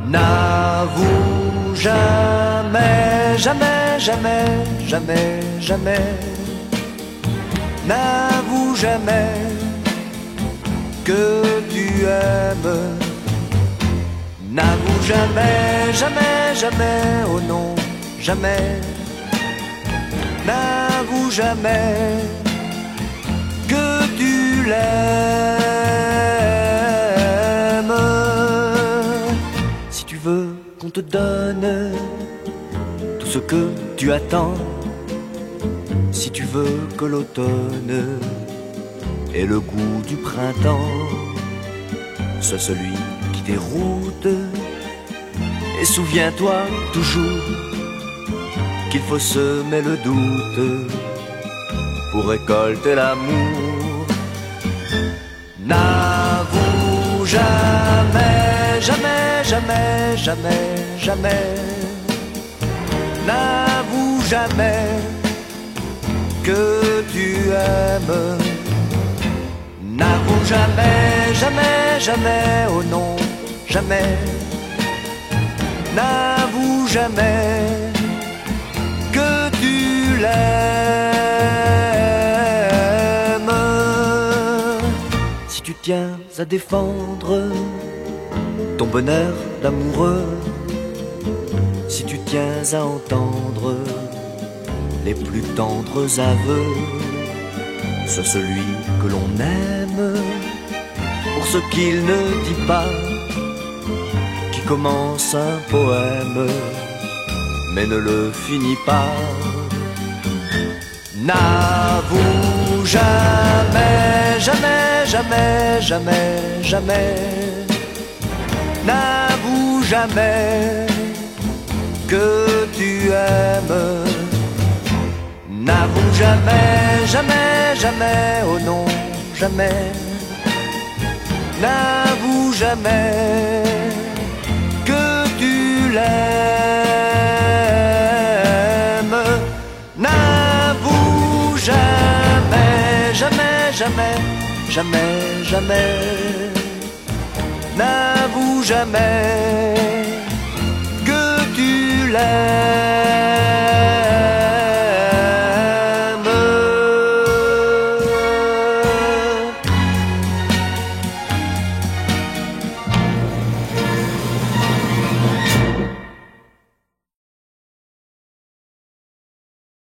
N'avoue jamais, jamais, jamais, jamais, jamais. N'avoue jamais que tu aimes. N'avoue jamais, jamais, jamais, oh non, jamais. N'avoue jamais que tu l'aimes. Si tu veux qu'on te donne tout ce que tu attends, si tu veux que l'automne ait le goût du printemps, sois celui qui déroute. Et souviens-toi toujours qu'il faut semer le doute pour récolter l'amour. N'avoue jamais, jamais, jamais, jamais, jamais. N'avoue jamais que tu aimes. N'avoue jamais, jamais, jamais, oh non, jamais. N'avoue jamais que tu l'aimes. Si tu tiens à défendre ton bonheur d'amoureux, si tu tiens à entendre les plus tendres aveux, sois celui que l'on aime pour ce qu'il ne dit pas, qui commence un poème mais ne le finit pas. N'avoue jamais, jamais, jamais, jamais, jamais. N'avoue jamais que tu aimes. N'avoue jamais, jamais, jamais, oh non, jamais. N'avoue jamais que tu l'aimes. N'avoue jamais, jamais, jamais, jamais, jamais. N'avoue jamais que tu l'aimes.